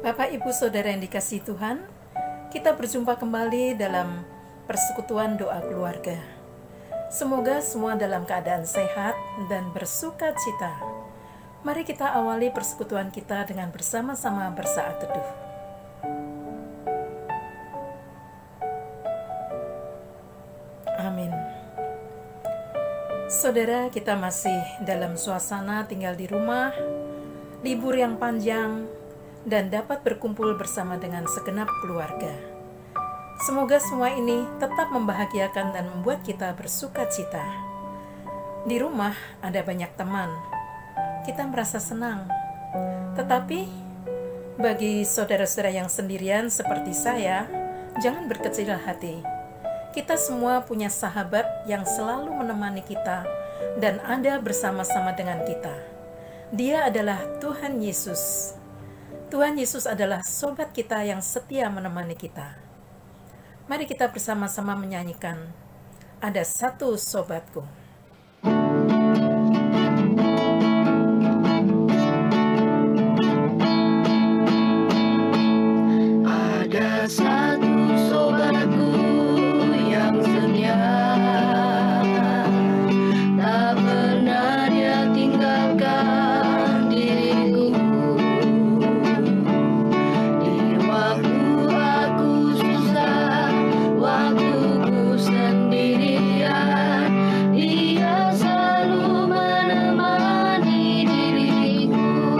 Bapak, Ibu, Saudara yang dikasihi Tuhan, kita berjumpa kembali dalam persekutuan doa keluarga. Semoga semua dalam keadaan sehat dan bersuka cita. Mari kita awali persekutuan kita dengan bersama-sama bersaat teduh. Amin. Saudara, kita masih dalam suasana tinggal di rumah, libur yang panjang, dan dapat berkumpul bersama dengan segenap keluarga. Semoga semua ini tetap membahagiakan dan membuat kita bersuka cita. Di rumah ada banyak teman, kita merasa senang. Tetapi bagi saudara-saudara yang sendirian seperti saya, jangan berkecil hati. Kita semua punya sahabat yang selalu menemani kita dan ada bersama-sama dengan kita. Dia adalah Tuhan Yesus. Tuhan Yesus adalah sobat kita yang setia menemani kita. Mari kita bersama-sama menyanyikan "Ada Satu Sobatku". Ada satu sobatku yang setia, tak pernah dia tinggalkan diriku. Di waktu aku susah, waktu ku sendirian, dia selalu menemani diriku.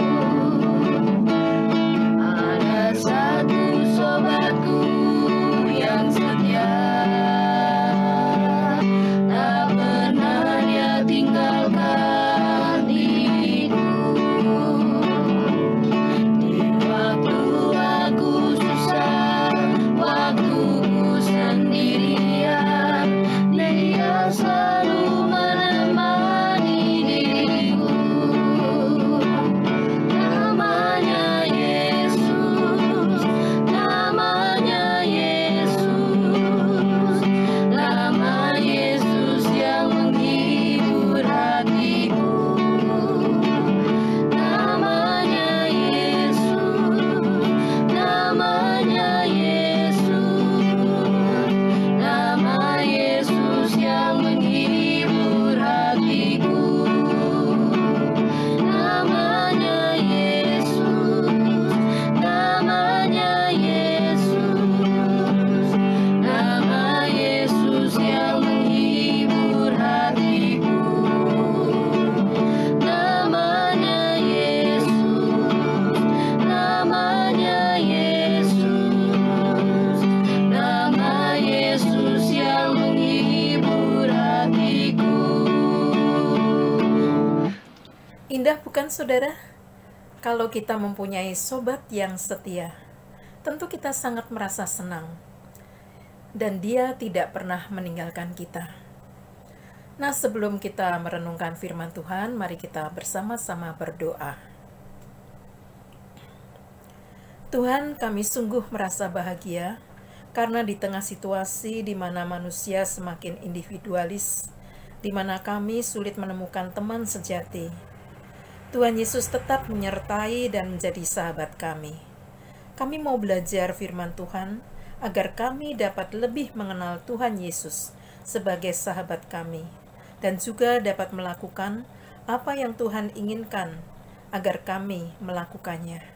Ada satu sobatku yang setia, tak pernah dia tinggalkan diriku. Di waktu aku susah, waktu ku sendirian, dia selalu menemani diriku. Namanya Yesus, namanya Yesus, nama Yesus yang menghibur hatiku. Namanya Yesus, namanya Yesus, nama Yesus yang menghibur hatiku. Namanya Yesus, namanya Yesus, nama Yesus yang menghibur hatiku. Namanya Yesus, namanya Yesus, nama Yesus yang menghibur hatiku. Indah bukan saudara? Kalau kita mempunyai sobat yang setia, tentu kita sangat merasa senang. Dan dia tidak pernah meninggalkan kita. Nah, sebelum kita merenungkan firman Tuhan, mari kita bersama-sama berdoa. Tuhan, kami sungguh merasa bahagia karena di tengah situasi di mana manusia semakin individualis, di mana kami sulit menemukan teman sejati, Tuhan Yesus tetap menyertai dan menjadi sahabat kami. Kami mau belajar firman Tuhan agar kami dapat lebih mengenal Tuhan Yesus sebagai sahabat kami dan juga dapat melakukan apa yang Tuhan inginkan agar kami melakukannya.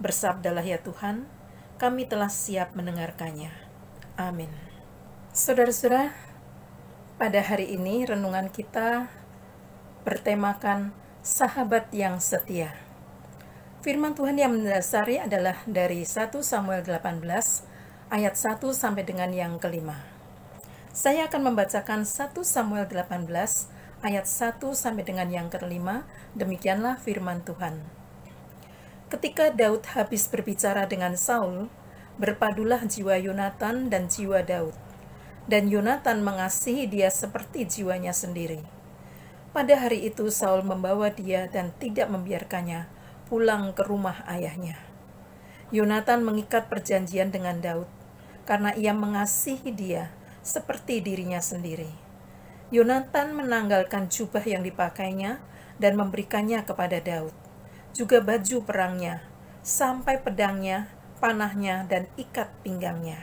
Bersabdalah ya Tuhan, kami telah siap mendengarkannya. Amin. Saudara-saudara, pada hari ini renungan kita bertemakan sahabat yang setia. Firman Tuhan yang mendasari adalah dari 1 Samuel 18 ayat 1 sampai dengan yang kelima. Saya akan membacakan 1 Samuel 18 ayat 1 sampai dengan yang kelima. Demikianlah firman Tuhan. Ketika Daud habis berbicara dengan Saul, berpadulah jiwa Yonatan dan jiwa Daud. Dan Yonatan mengasihi dia seperti jiwanya sendiri. Pada hari itu Saul membawa dia dan tidak membiarkannya pulang ke rumah ayahnya. Yonatan mengikat perjanjian dengan Daud karena ia mengasihi dia seperti dirinya sendiri. Yonatan menanggalkan jubah yang dipakainya dan memberikannya kepada Daud, juga baju perangnya, sampai pedangnya, panahnya, dan ikat pinggangnya.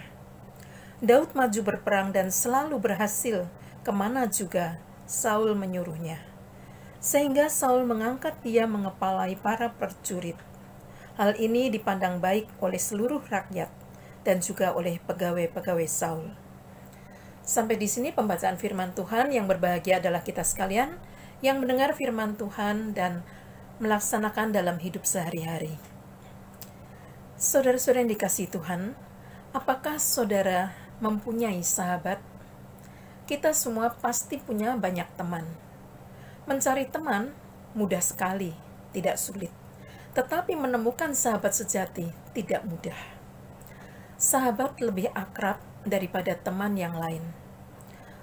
Daud maju berperang dan selalu berhasil kemana juga Saul menyuruhnya. Sehingga Saul mengangkat dia mengepalai para prajurit. Hal ini dipandang baik oleh seluruh rakyat dan juga oleh pegawai-pegawai Saul. Sampai di sini pembacaan firman Tuhan. Yang berbahagia adalah kita sekalian yang mendengar firman Tuhan dan melaksanakan dalam hidup sehari-hari. Saudara-saudara yang dikasihi Tuhan, apakah saudara mempunyai sahabat? Kita semua pasti punya banyak teman. Mencari teman mudah sekali, tidak sulit. Tetapi menemukan sahabat sejati tidak mudah. Sahabat lebih akrab daripada teman yang lain.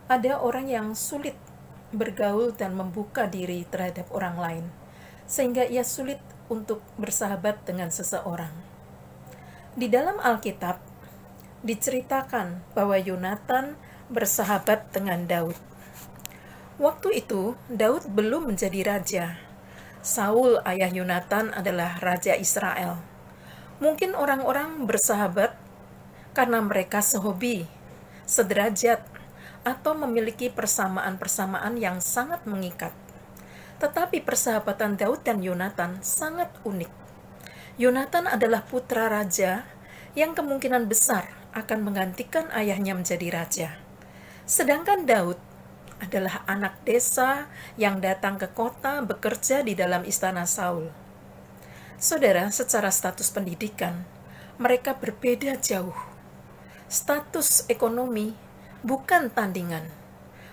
Ada orang yang sulit bergaul dan membuka diri terhadap orang lain, sehingga ia sulit untuk bersahabat dengan seseorang. Di dalam Alkitab diceritakan bahwa Yonatan bersahabat dengan Daud. Waktu itu Daud belum menjadi raja. Saul, ayah Yonatan, adalah raja Israel. Mungkin orang-orang bersahabat karena mereka sehobi, sederajat, atau memiliki persamaan-persamaan yang sangat mengikat. Tetapi persahabatan Daud dan Yonatan sangat unik. Yonatan adalah putra raja yang kemungkinan besar akan menggantikan ayahnya menjadi raja. Sedangkan Daud adalah anak desa yang datang ke kota bekerja di dalam istana Saul. Saudara, secara status pendidikan, mereka berbeda jauh. Status ekonomi bukan tandingan.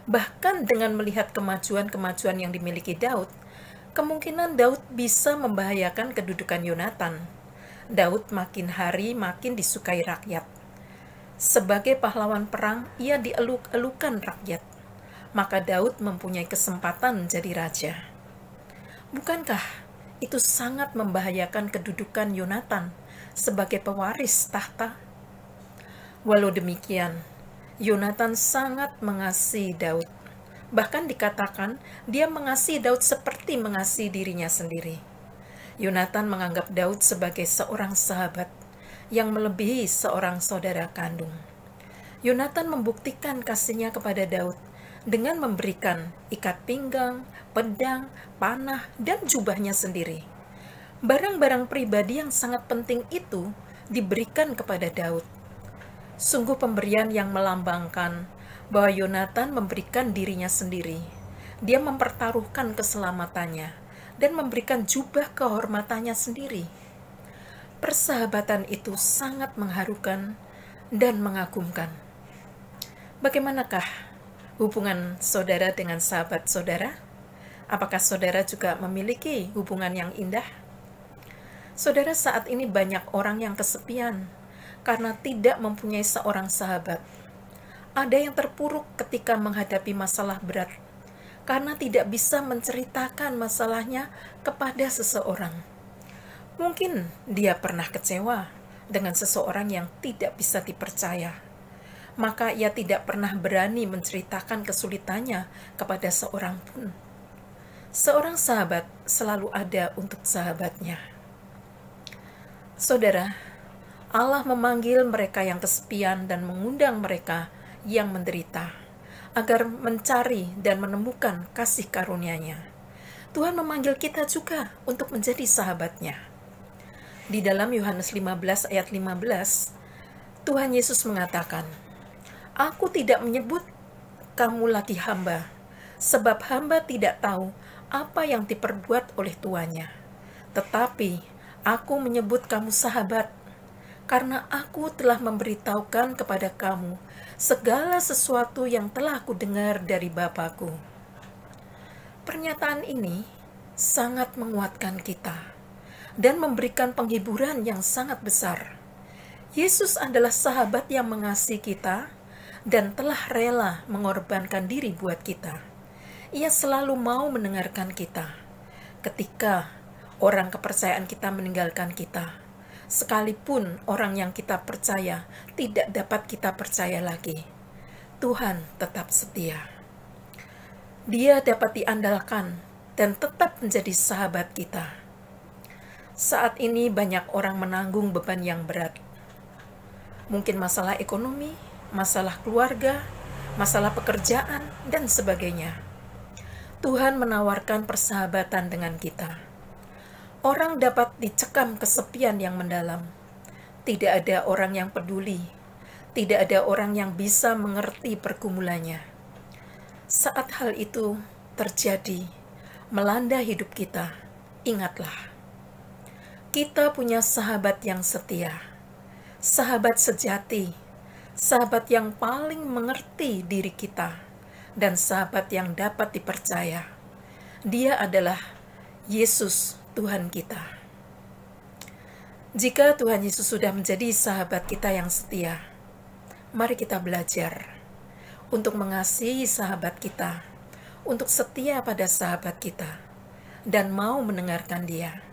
Bahkan dengan melihat kemajuan-kemajuan yang dimiliki Daud, kemungkinan Daud bisa membahayakan kedudukan Yonatan. Daud makin hari makin disukai rakyat. Sebagai pahlawan perang, ia dieluk-elukan rakyat. Maka Daud mempunyai kesempatan menjadi raja. Bukankah itu sangat membahayakan kedudukan Yonatan sebagai pewaris tahta? Walau demikian, Yonatan sangat mengasihi Daud. Bahkan dikatakan dia mengasihi Daud seperti mengasihi dirinya sendiri. Yonatan menganggap Daud sebagai seorang sahabat yang melebihi seorang saudara kandung. Yonatan membuktikan kasihnya kepada Daud dengan memberikan ikat pinggang, pedang, panah, dan jubahnya sendiri. Barang-barang pribadi yang sangat penting itu diberikan kepada Daud. Sungguh pemberian yang melambangkan bahwa Yonatan memberikan dirinya sendiri. Dia mempertaruhkan keselamatannya dan memberikan jubah kehormatannya sendiri. Persahabatan itu sangat mengharukan dan mengagumkan. Bagaimanakah hubungan saudara dengan sahabat saudara? Apakah saudara juga memiliki hubungan yang indah? Saudara, saat ini banyak orang yang kesepian karena tidak mempunyai seorang sahabat. Ada yang terpuruk ketika menghadapi masalah berat karena tidak bisa menceritakan masalahnya kepada seseorang. Mungkin dia pernah kecewa dengan seseorang yang tidak bisa dipercaya. Maka ia tidak pernah berani menceritakan kesulitannya kepada seorang pun. Seorang sahabat selalu ada untuk sahabatnya. Saudara, Allah memanggil mereka yang kesepian dan mengundang mereka yang menderita agar mencari dan menemukan kasih karunia-Nya. Tuhan memanggil kita juga untuk menjadi sahabatnya. Di dalam Yohanes 15 ayat 15, Tuhan Yesus mengatakan, "Aku tidak menyebut kamu lagi hamba, sebab hamba tidak tahu apa yang diperbuat oleh tuannya. Tetapi aku menyebut kamu sahabat, karena aku telah memberitahukan kepada kamu segala sesuatu yang telah aku dengar dari Bapa-Ku." Pernyataan ini sangat menguatkan kita dan memberikan penghiburan yang sangat besar. Yesus adalah sahabat yang mengasihi kita dan telah rela mengorbankan diri buat kita. Ia selalu mau mendengarkan kita ketika orang kepercayaan kita meninggalkan kita. Sekalipun orang yang kita percaya tidak dapat kita percaya lagi, Tuhan tetap setia. Dia dapat diandalkan dan tetap menjadi sahabat kita. Saat ini banyak orang menanggung beban yang berat. Mungkin masalah ekonomi, masalah keluarga, masalah pekerjaan, dan sebagainya. Tuhan menawarkan persahabatan dengan kita. Orang dapat dicekam kesepian yang mendalam. Tidak ada orang yang peduli. Tidak ada orang yang bisa mengerti pergumulannya. Saat hal itu terjadi, melanda hidup kita, ingatlah. Kita punya sahabat yang setia, sahabat sejati, sahabat yang paling mengerti diri kita, dan sahabat yang dapat dipercaya. Dia adalah Yesus, Tuhan kita. Jika Tuhan Yesus sudah menjadi sahabat kita yang setia, mari kita belajar untuk mengasihi sahabat kita, untuk setia pada sahabat kita, dan mau mendengarkan Dia.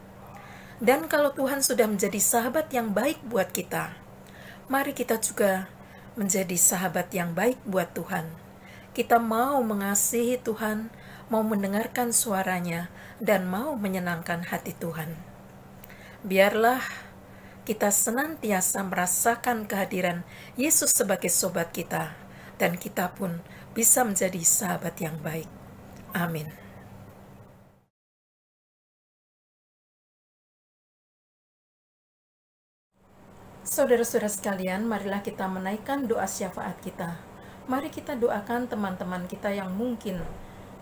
Dan kalau Tuhan sudah menjadi sahabat yang baik buat kita, mari kita juga menjadi sahabat yang baik buat Tuhan. Kita mau mengasihi Tuhan, mau mendengarkan suaranya, dan mau menyenangkan hati Tuhan. Biarlah kita senantiasa merasakan kehadiran Yesus sebagai sobat kita, dan kita pun bisa menjadi sahabat yang baik. Amin. Saudara-saudara sekalian, marilah kita menaikkan doa syafaat kita. Mari kita doakan teman-teman kita yang mungkin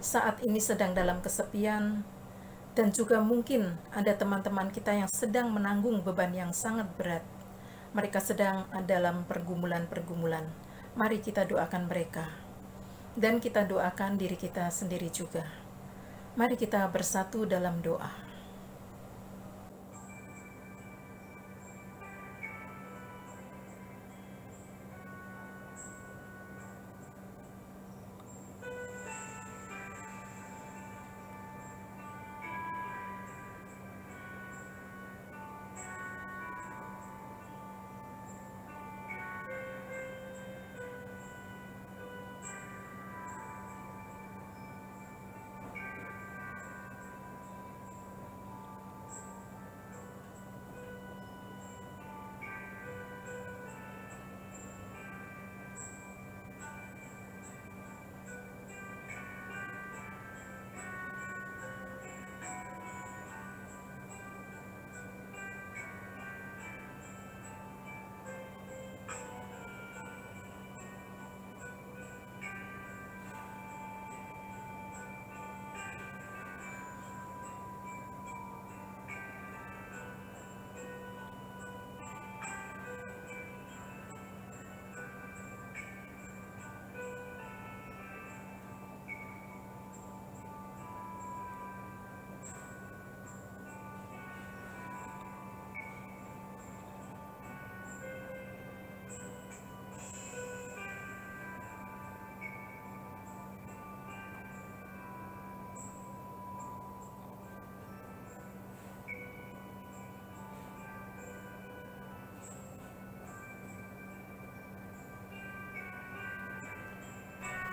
saat ini sedang dalam kesepian, dan juga mungkin ada teman-teman kita yang sedang menanggung beban yang sangat berat. Mereka sedang dalam pergumulan-pergumulan. Mari kita doakan mereka. Dan kita doakan diri kita sendiri juga. Mari kita bersatu dalam doa.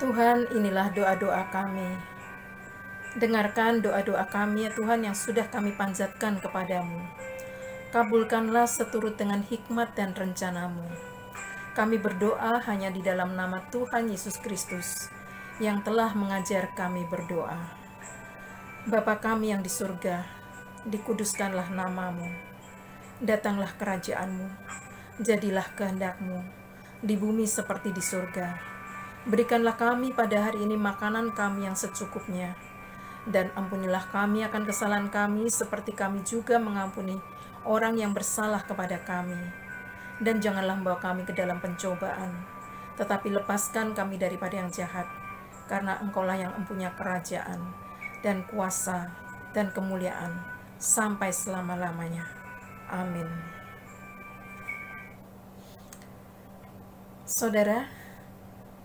Tuhan, inilah doa-doa kami. Dengarkan doa-doa kami, ya Tuhan, yang sudah kami panjatkan kepadamu. Kabulkanlah seturut dengan hikmat dan rencanamu. Kami berdoa hanya di dalam nama Tuhan Yesus Kristus, yang telah mengajar kami berdoa. Bapa kami yang di surga, dikuduskanlah namamu. Datanglah kerajaanmu, jadilah kehendakmu, di bumi seperti di surga. Berikanlah kami pada hari ini makanan kami yang secukupnya, dan ampunilah kami akan kesalahan kami seperti kami juga mengampuni orang yang bersalah kepada kami. Dan janganlah membawa kami ke dalam pencobaan, tetapi lepaskan kami daripada yang jahat, karena Engkaulah yang mempunyai kerajaan, dan kuasa, dan kemuliaan, sampai selama-lamanya. Amin. Saudara,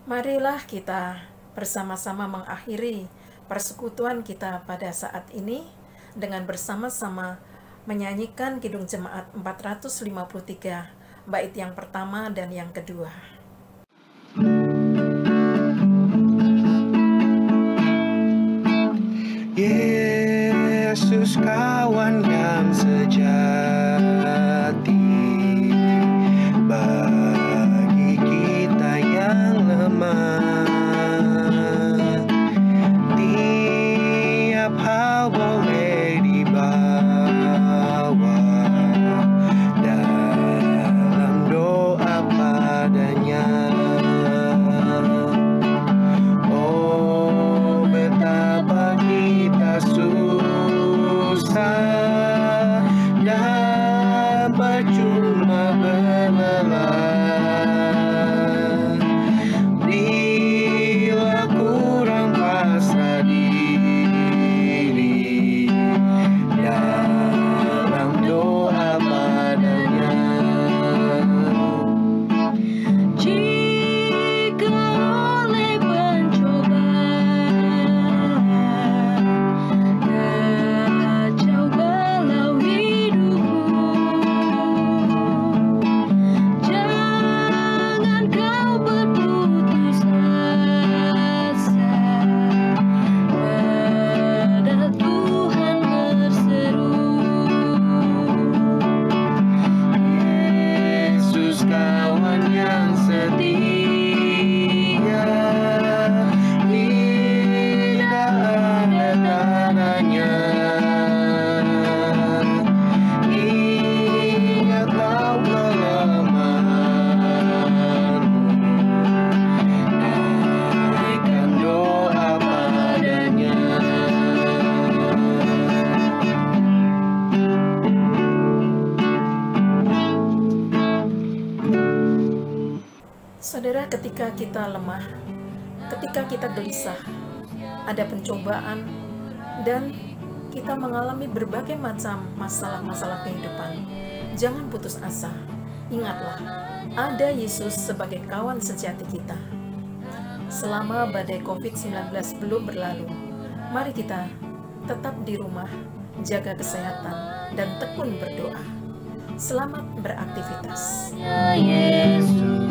marilah kita bersama-sama mengakhiri persekutuan kita pada saat ini dengan bersama-sama menyanyikan Kidung Jemaat 453, bait yang pertama dan yang kedua. Yesus kawan yang yang sejati bagi kita yang lemah. Tiap hal boleh dibawa dalam doa padanya. Oh, betapa kita susah dan percuma berlelah bila kurang pasrah diri dalam doa padanya. Jika oleh pencobaan kacau balau hidupmu, jangan kau berputus asa, pada Tuhan berseru. Yesus kawan yang setia, tidak ada tandanya. Ingat kau kelemahanmu, naikkan doa padanya. Saudara, ketika kita lemah, ketika kita gelisah, ada pencobaan, dan kita mengalami berbagai macam masalah-masalah kehidupan, jangan putus asa. Ingatlah, ada Yesus sebagai kawan sejati kita. Selama badai COVID-19 belum berlalu, mari kita tetap di rumah, jaga kesehatan, dan tekun berdoa. Selamat beraktivitas. Yesus.